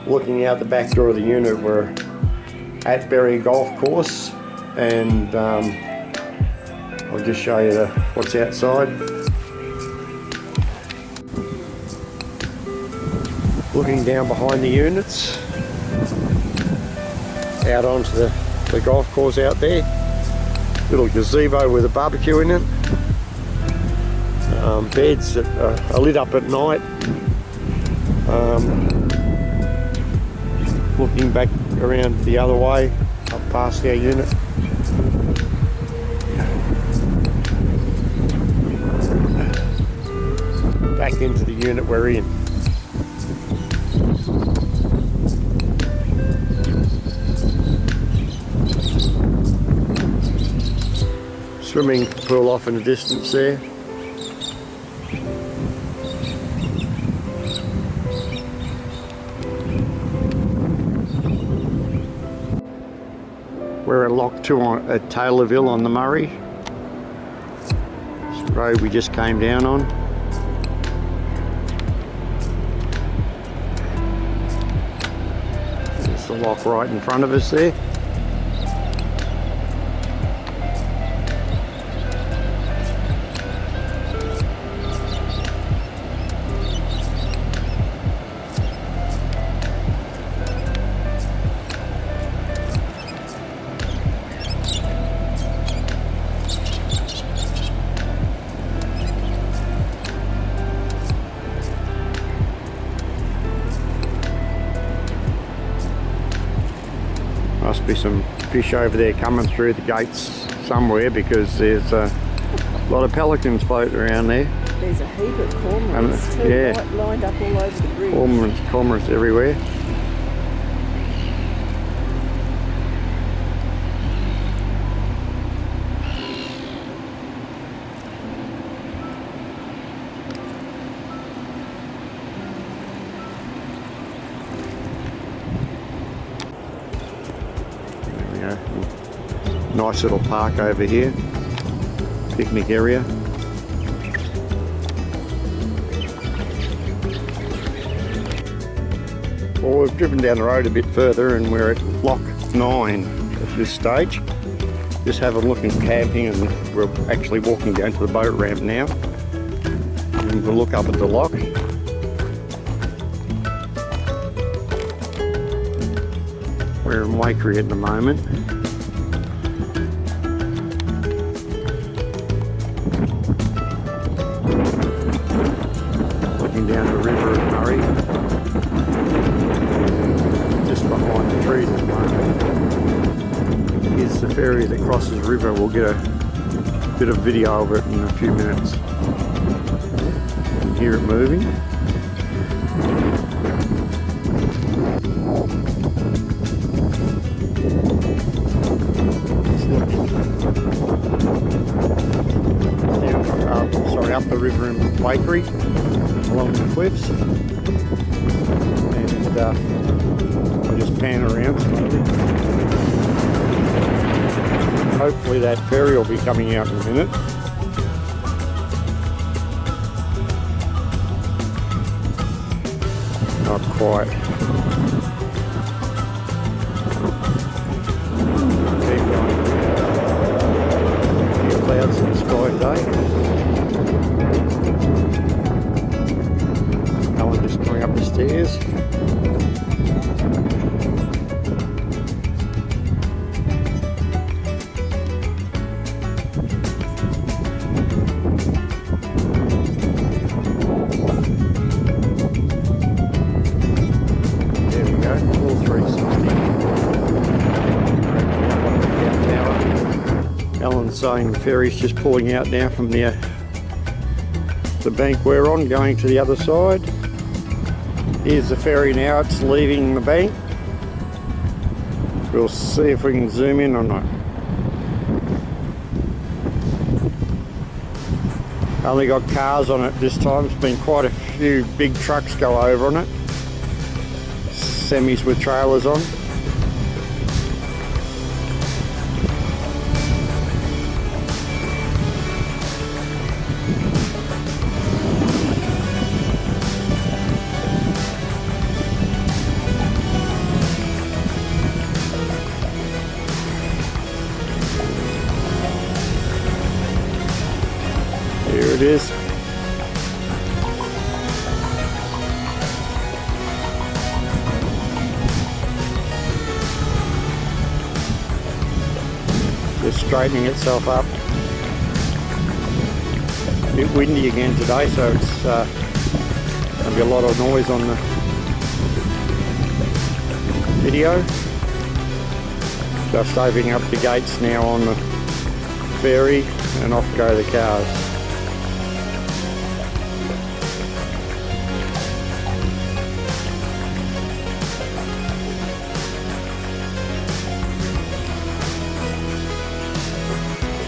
looking out the back door of the unit. We're at Berri Golf Course, and I'll just show you what's outside. Looking down behind the units, out onto the golf course out there. Little gazebo with a barbecue in it. Beds that are lit up at night. Looking back around the other way, up past our unit. Back into the unit we're in. Swimming pool off in the distance there. We're at Loxton at Taylorville on the Murray. It's the road we just came down on. There's the lock right in front of us there. Must be some fish over there coming through the gates somewhere, because there's a lot of pelicans floating around there. There's a heap of cormorants too, yeah, lined up all over the bridge. Cormorants everywhere. Nice little park over here, picnic area. Well, we've driven down the road a bit further and we're at Lock 9 at this stage. Just having a look and camping, and we're actually walking down to the boat ramp now. And we'll look up at the lock. We're in Wakerie at the moment. Down the river of Berri, just behind the trees at the moment. Here's the ferry that crosses the river. We'll get a bit of video of it in a few minutes. You can hear it moving. Up the river in Wakerie, along the cliffs, and I'll just pan around slowly. Hopefully that ferry will be coming out in a minute. Not quite. Keep going. A few clouds in the sky today. Just going up the stairs. There we go, all 360. Alan's saying the ferry's just pulling out now from the bank we're on, going to the other side. Here's the ferry now, it's leaving the bank. We'll see if we can zoom in or not. Only got cars on it this time. It's been quite a few big trucks go over on it. Semis with trailers on. Cheers. Just straightening itself up. A bit windy again today, so it's going to be a lot of noise on the video. Just opening up the gates now on the ferry and off go the cars.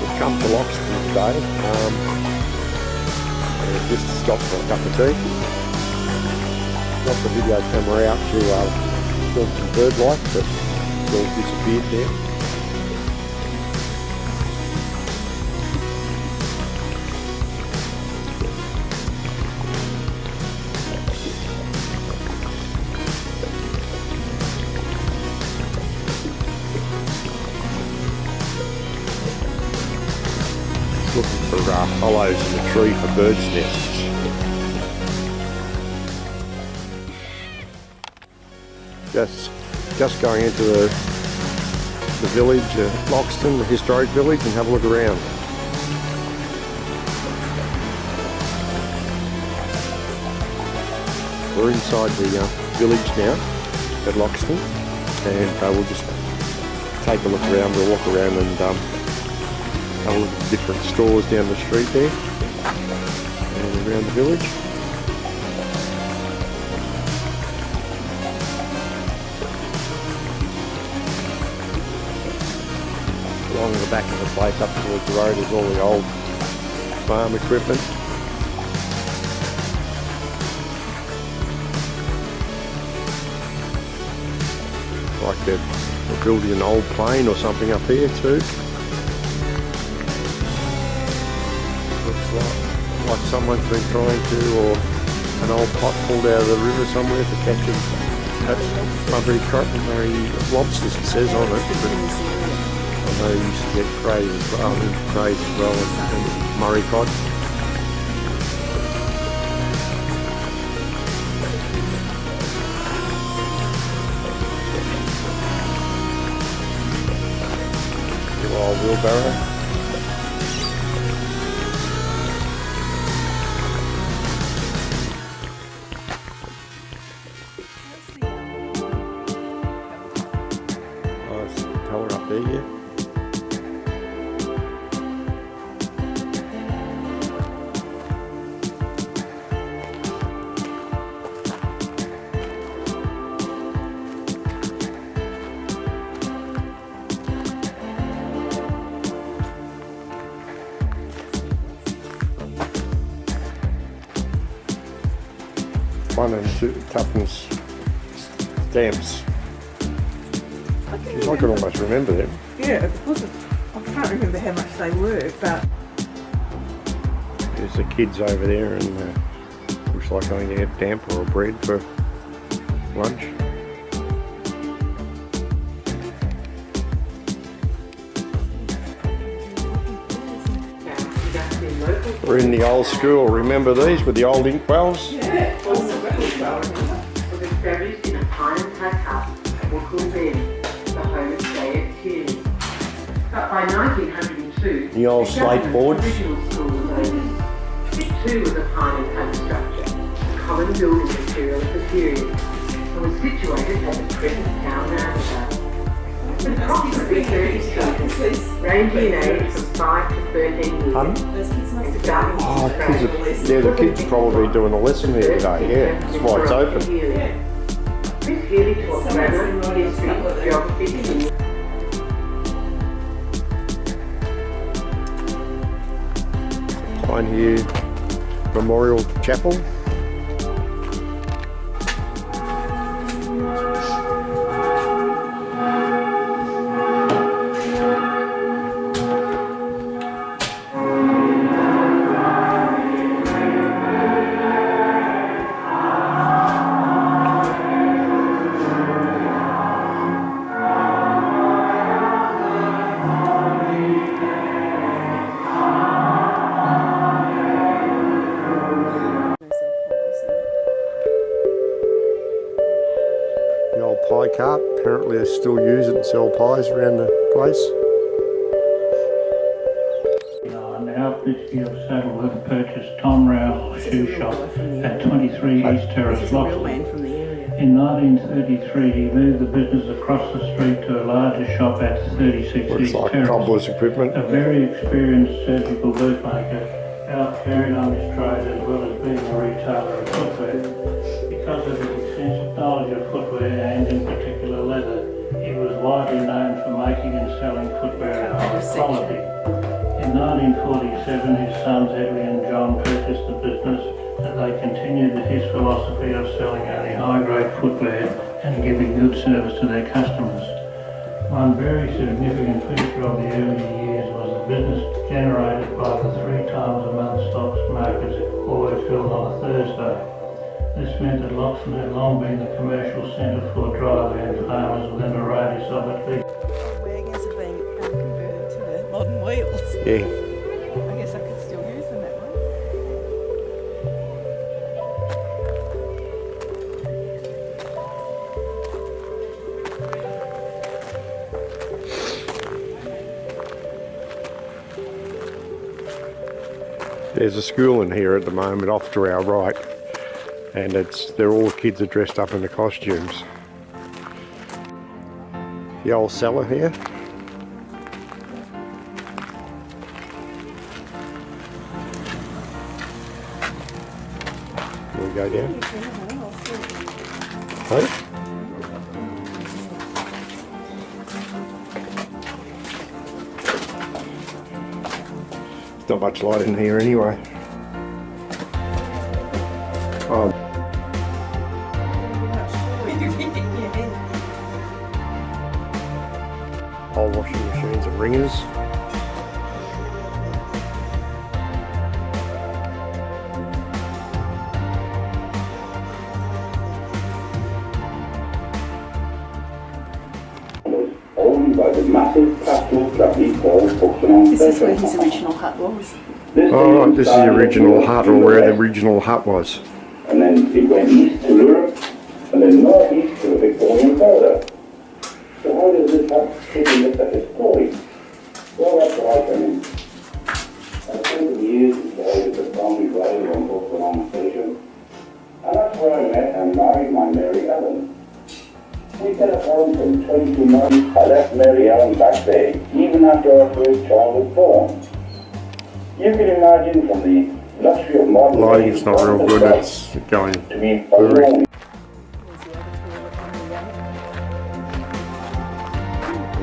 We've come to Loxton today. Just stopped for a cup of tea. Got the video camera out to film some bird life, but it's all disappeared there. Looking for hollows in the tree for birds' nests. Just going into the village, Loxton, the historic village, and have a look around. We're inside the village now at Loxton, and we'll just take a look around. We'll walk around and have a look at the different stores down the street there and around the village. Along the back of the place up towards the road is all the old farm equipment. Like they're building an old plane or something up here too. Like someone's been trying to, or an old pot pulled out of the river somewhere for catching Murray lobsters, it says on it. But I know you used to get crays as well, and Murray cod. Your old wheelbarrow. Tower up there, yeah. One and two tuppence stamps. I can almost remember them. Yeah, it wasn't. I can't remember how much they were, but there's the kids over there, and looks like going to get damper or bread for lunch. We're in the old school. Remember these with the old ink wells? yeah, Was established in a pine and tat hut at Wakerie, the home of JFQ. But by 1902, The old slate boards. original school was opened. It too was a pine and tat structure, a common building material of the period, and was situated at the present town roundabout. With approximately 30 students, ranging in age from 5 to 13 years. Pardon? those kids must have Starting Oh, from kids are, yeah, the kids are probably doing a lesson here today, yeah. That's why it's open. Miss Healy taught grammar, history, geography, English. Pine Hill Memorial Chapel. pie cart. Apparently they still use it and sell pies around the place. Now, this year Saddleworth purchased Tom Rowe's shoe shop at 23 East Terrace, Loxton. From the area. In 1933, he moved the business across the street to a larger shop at 36 Looks East like Terrace. cobbler's equipment. A very experienced surgical bootmaker, Al carried on his trade as well as being a retailer of footwear. Because of his extensive knowledge of footwear and in particular leather, he was widely known for making and selling footwear of high quality. In 1947, his sons Edwin and John purchased the business, and they continued his philosophy of selling only high-grade footwear and giving good service to their customers. One very significant feature of the early years was the business generated by the 3 times a month stocks markets, always held on a Thursday. This meant that Loxton had long been the commercial centre for dryland farmers within a radius of at least. Wagons are being converted to the modern wheels. Yeah. I guess I could still use them that way. There's a school in here at the moment off to our right, and they're all kids are dressed up in the costumes. The old cellar here. We'll go down. Hey? There's not much light in here anyway. Oh. Old washing machines and ringers. Owned by the massive pastoral company called Loxton. Is this where his original hut was? Oh right, this is the original hut, or where the original hut was. And then it went east to Mildura, and then northeast to the Victorian border. So how does this hut fit in with the story? Well, that's what I come in. I spent years employed as a family driver on Loxton Station, and that's where I met and married my Mary Ellen. We got a home from 22 months. I left Mary Ellen back there, even after our first child was born. You can imagine from the luxury of modern Lighting's not real good, it's going to be blurry. alone.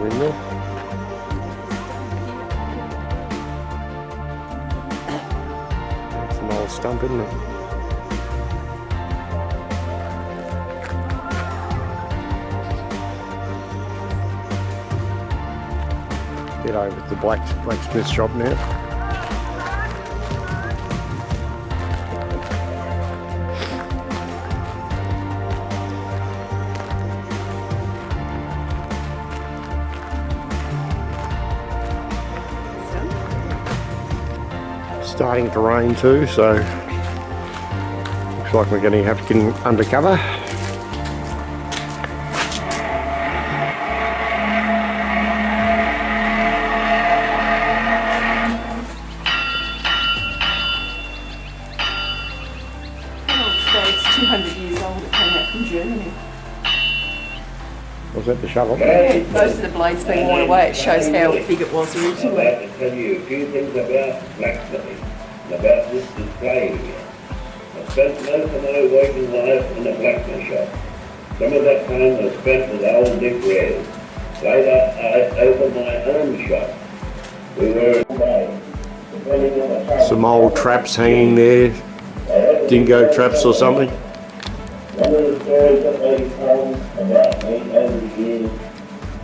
Window. That's an old stump, isn't it? Get over to the blacksmith shop now. Starting to rain too, so looks like we're going to have to get undercover. It's 200 years old. It came out from Germany. Was that the shovel? Most of the blades being worn away. It shows how big it was I'd originally. like to tell you a few things about blacksmithing, about this display here. I spent most of my working life in a blacksmith shop. Some of that time was spent with old Dick Red. Later, I opened my own shop. We were depending on the time. Some old traps hanging there, dingo traps or something. One of the stories that they told about me over the years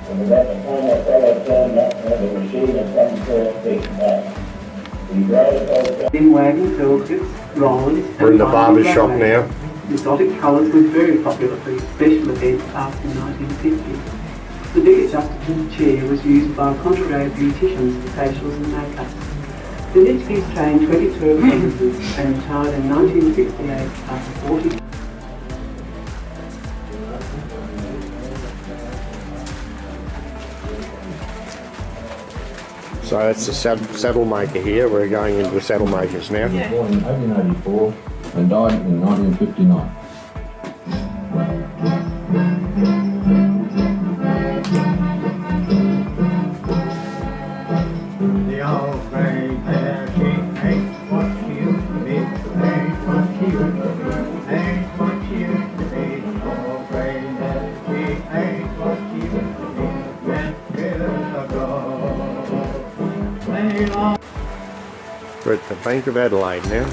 was about the time I thought I'd turned up to have a machine of some sort fixed up. We brought it all In wagon filters, rollers, We're in the barber shop now. Exotic colours were very popular for special events after the 1950s. The big adjustable chair was used by contrary beauticians for facials and makeup. The Nitskis trained 22 apprentices and retired in 1968 after 40. So that's the saddle maker here. We're going into the saddle makers now. Yeah. Born in 1884 and died in 1959. The old gray mare, she ain't what she used to be, ain't what she used to be, ain't what she used to be. Old gray mare, she ain't what she used to be, 10 years ago. Way long. We're at the Bank of Adelaide now.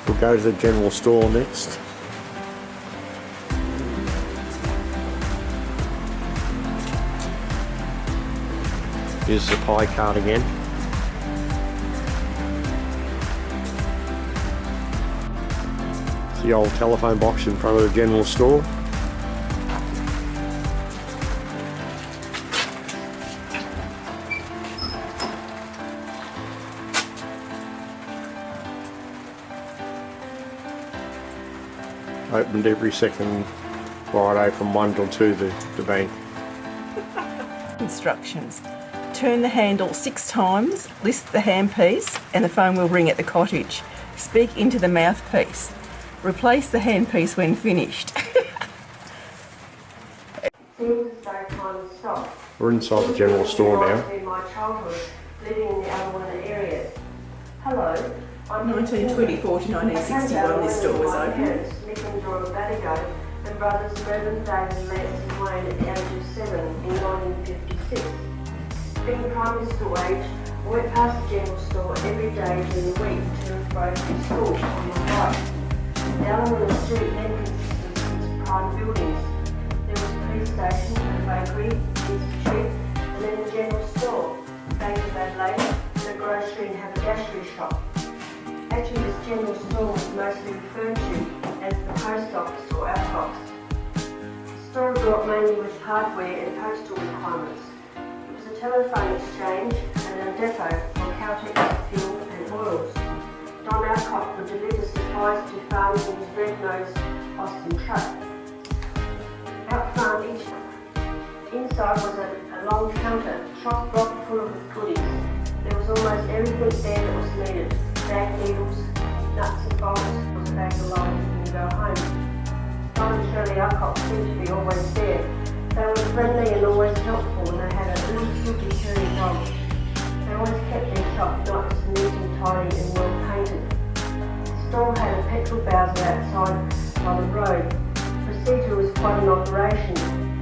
We'll go to the general store next. Here's the pie cart again. It's the old telephone box in front of the general store. Opened every second Friday from 1 till 2, the bank. Instructions. Turn the handle 6 times, list the handpiece, and the phone will ring at the cottage. Speak into the mouthpiece. Replace the handpiece when finished. Seems as though time has stopped. We're inside the general store now. In my childhood, living in the Adelwana area. Hello, I'm 1924 to 1961 this store was open. Nick and Dora Badigo and brothers Mervyn, David, Lance and Wayne at the age of 7 in 1956. Being primary school age, I went past the general store every day during the week to and fro from school on my bike. The Adelwana Street then consisted of prime buildings. There was a police station, a bakery, institute, and then the general store, Bank of Adelaide, and a grocery and haberdashery shop. Actually, this general store was mostly referred to as the post office or outbox. The store dealt mainly with hardware and postal requirements. It was a telephone exchange and a depot for Caltex fuel and oils. Don Alcott would deliver supplies to farmers in his red-nosed Austin truck. Out front, inside was a long counter, chock-block full of goodies. There was almost everything there that was needed. Bag needles, nuts and bolts, was a bag of lime when you go home. Don and Shirley Alcott seemed to be always there. They were friendly and always helpful, and they had a little silky curly dog. They always kept their shop nice and neat and tidy and well painted. The store had a petrol bowser outside by the road. The procedure was quite an operation.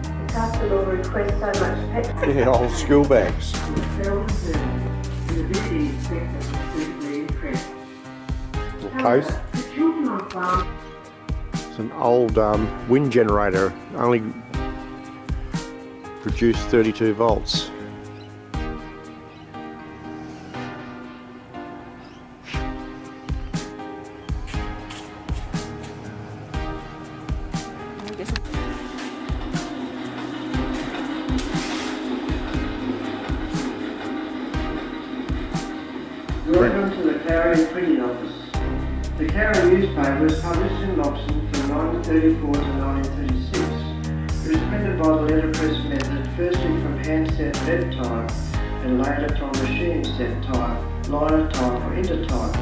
The customer would request so much petrol. Yeah, old school bags. The visiting inspector was deeply impressed. Coast. The children on farm. It's an old wind generator, only produced 32 volts. Welcome to the Carry Printing Office. The Carry newspaper was published in Loxton from 1934 to 1936. It was printed by the letterpress method, firstly from handset lead type and later from machine set type, liner type or intertype.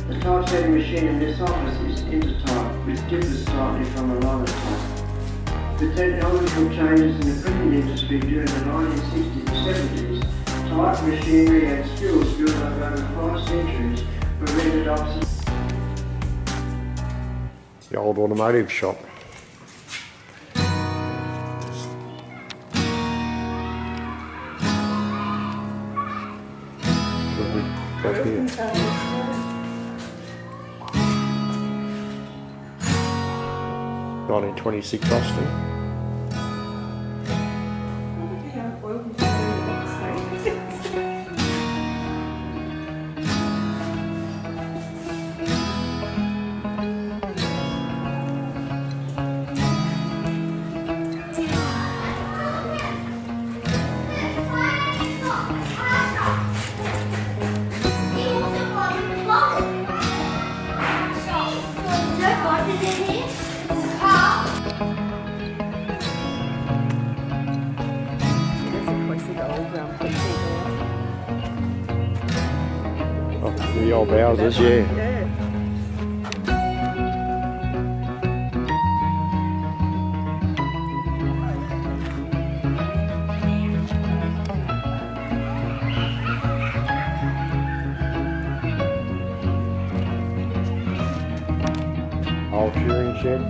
The typesetting machine in this office is intertype, which differs slightly from a liner type. The technological changes in the printing industry during the 1960s and 70s, type, machinery and skills built up over 5 centuries were rendered obsolete. The old automotive shop. Got here. 1926 Austin. The old Bowsers, yeah. Yeah. Old shearing shed.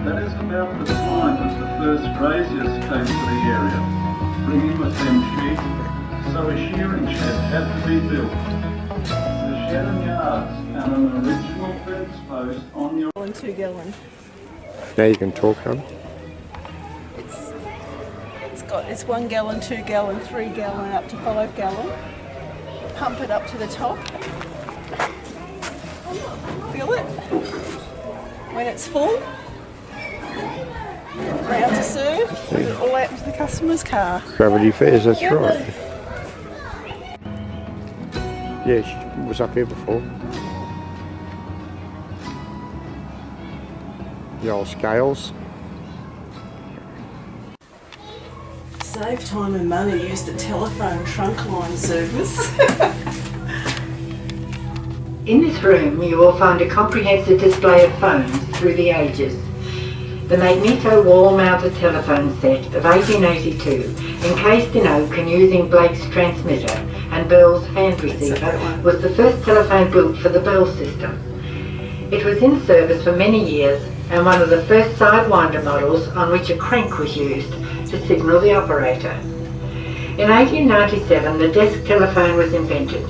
That is about the time that the first graziers came to the area, bringing with them sheep, so a shearing shed had to be built. The shed and yards and an original fence post on your 2 gallon. Now you can talk, hon. It's 1 gallon, 2 gallon, 3 gallon, up to 5 gallon. Pump it up to the top. Fill it. When it's full, round to serve, put it all out into the customer's car. Gravity Fairs, that's right. Yeah, she was up here before. The old scales. Save time and money, use the telephone trunk line service. In this room you will find a comprehensive display of phones through the ages. The Magneto wall-mounted telephone set of 1882, encased in oak and using Blake's transmitter and Bell's hand receiver, was the first telephone built for the Bell system. It was in service for many years and one of the first sidewinder models on which a crank was used to signal the operator. In 1897 the desk telephone was invented,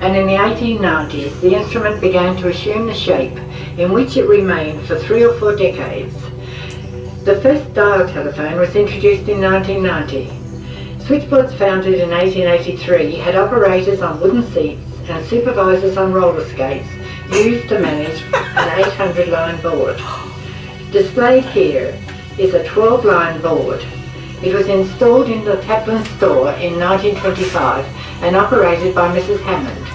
and in the 1890s the instrument began to assume the shape in which it remained for 3 or 4 decades. The first dial telephone was introduced in 1990. Switchboards founded in 1883 had operators on wooden seats and supervisors on roller skates used to manage an 800-line board. Displayed here is a 12-line board. It was installed in the Taplin store in 1925 and operated by Mrs. Hammond.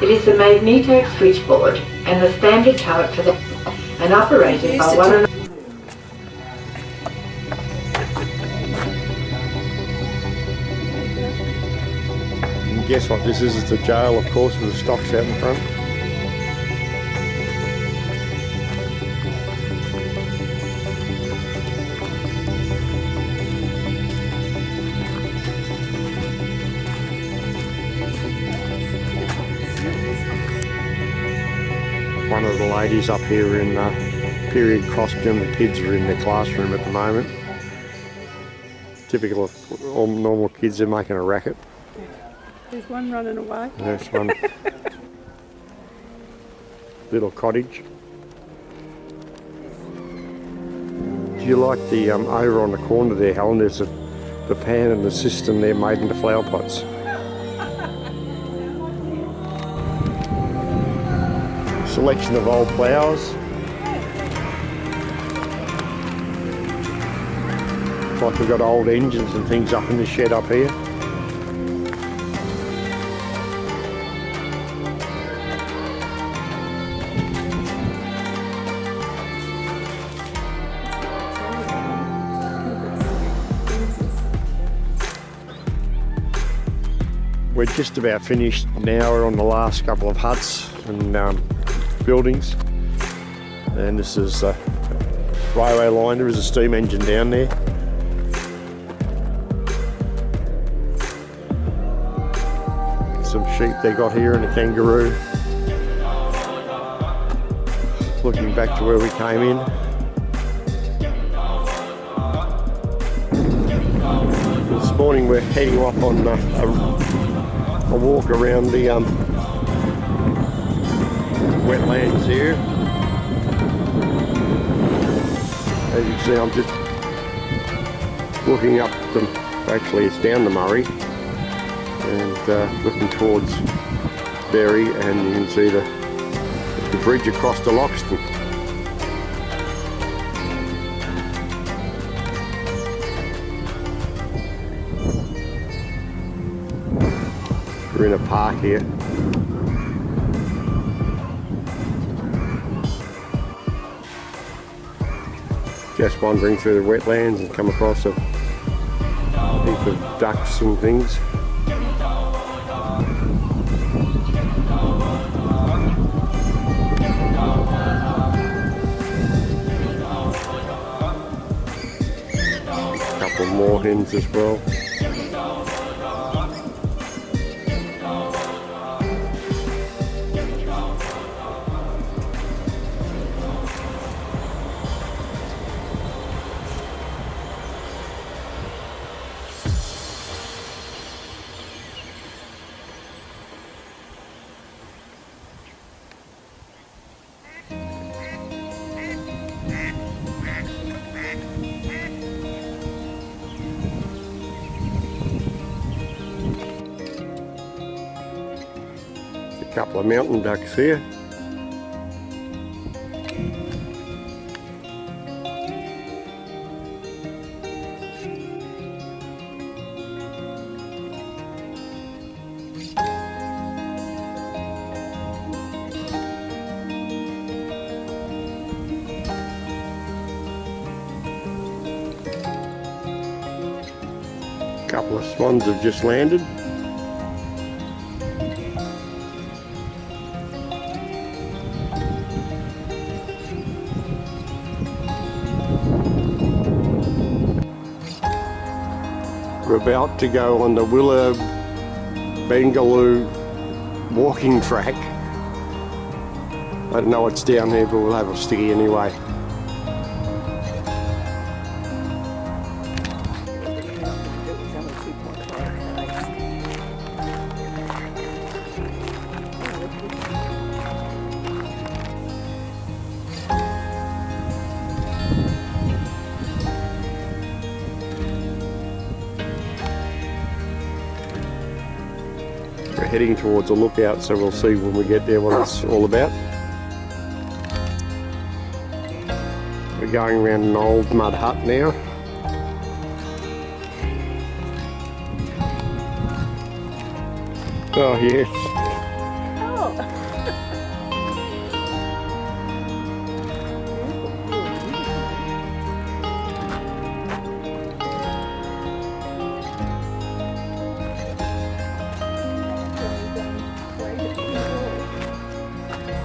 It is the Magneto switchboard and the standard type for the and operated by one and And guess what this is? It's a jail, of course, with the stocks out in front. One of the ladies up here in period costume, the kids are in their classroom at the moment. Typical of all normal kids, they're making a racket. There's one running away. There's one little cottage. Do you like the over on the corner there, Helen? There's the pan and the system there made into flower pots. Selection of old ploughs. Looks like we've got old engines and things up in the shed up here. We're just about finished now. We're on the last couple of huts and buildings, and this is the railway line. There is a steam engine down there. Some sheep they got here and a kangaroo. Looking back to where we came in. This morning we're heading off on a walk around the wetlands here. As you can see, I'm just looking up actually it's down the Murray, and looking towards Berri, and you can see the bridge across to Loxton. We're in a park here. Just wandering through the wetlands and come across a heap of ducks and things. A couple more hens as well. A couple of mountain ducks here. A couple of swans have just landed. We're about to go on the Willa Bengaloo walking track. I don't know what's down here, but we'll have a sticky anyway. We're heading towards a lookout, so we'll see when we get there what it's all about. We're going around an old mud hut now. Oh yes.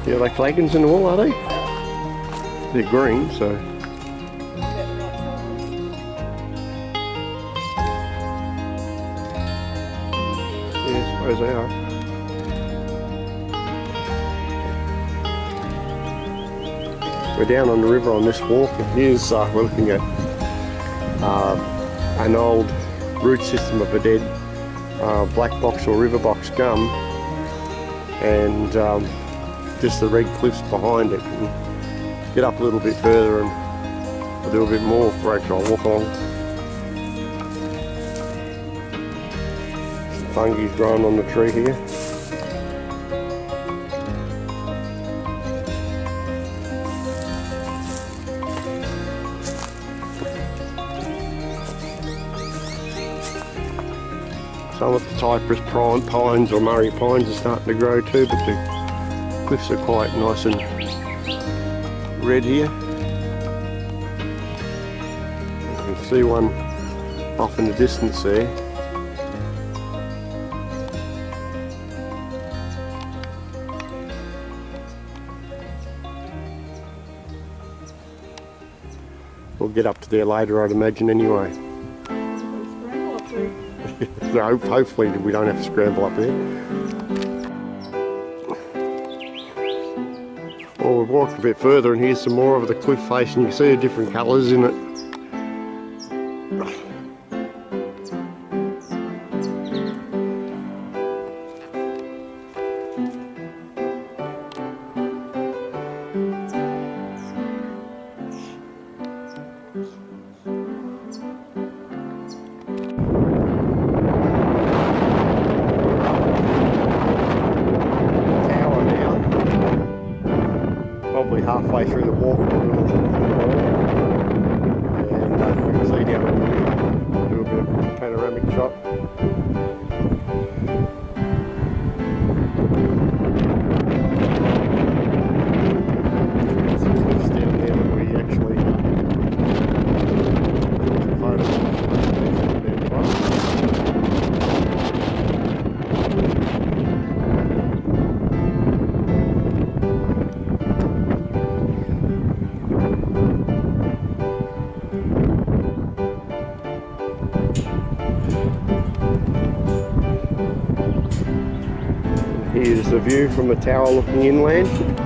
Yeah, are they flagons and all, are they? They're green, so. Yeah, I suppose they are. We're down on the river on this walk, and here's, we're looking at an old root system of a dead black box or river box gum, and just the red cliffs behind it. And get up a little bit further and we'll do a bit more for actually I'll walk on. Some fungi's growing on the tree here. Some of the cypress pines or Murray pines are starting to grow too, but the cliffs are quite nice and red here. You can see one off in the distance there. We'll get up to there later, I'd imagine, anyway. So hopefully we don't have to scramble up there. Well, we've walked a bit further and here's some more of the cliff face, and you can see the different colours in it. Probably halfway through the walk, and you can see down there, do a bit of a panoramic shot. the view from the tower looking inland.